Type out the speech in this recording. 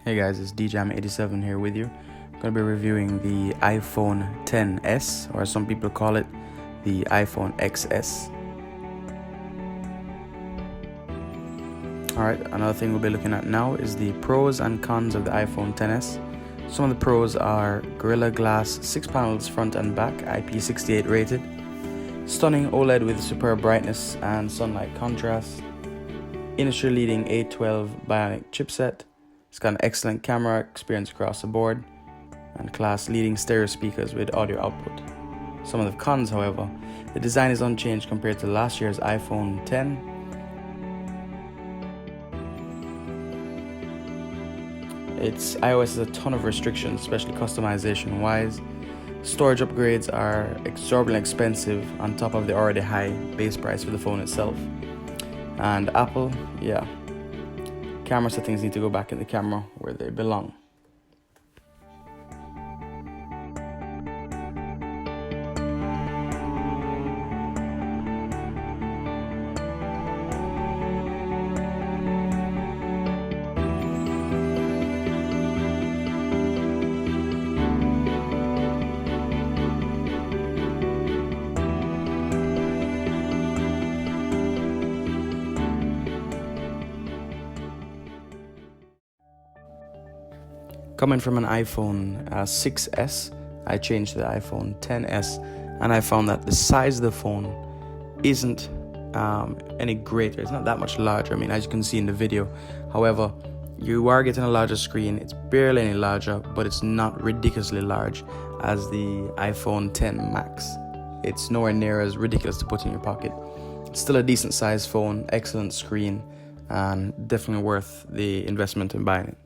Hey guys, it's DJam87 here with you. I'm going to be reviewing the iPhone XS, or as some people call it, the iPhone XS. Alright, another thing we'll be looking at now is the pros and cons of the iPhone XS. Some of the pros are Gorilla Glass 6 panels front and back, IP68 rated, stunning OLED with superb brightness and sunlight contrast, industry-leading A12 Bionic chipset. It's got an excellent camera experience across the board and class-leading stereo speakers with audio output. Some of the cons, however, the design is unchanged compared to last year's iPhone X. Its iOS has a ton of restrictions, especially customization-wise. Storage upgrades are exorbitantly expensive on top of the already high base price for the phone itself. And Apple, camera settings need to go back in the camera where they belong. Coming from an iPhone 6S, I changed to the iPhone XS, and I found that the size of the phone isn't any greater. It's not that much larger. I mean, as you can see in the video. However, you are getting a larger screen. It's barely any larger, but it's not ridiculously large as the iPhone X Max. It's nowhere near as ridiculous to put in your pocket. It's still a decent sized phone, excellent screen, and definitely worth the investment in buying it.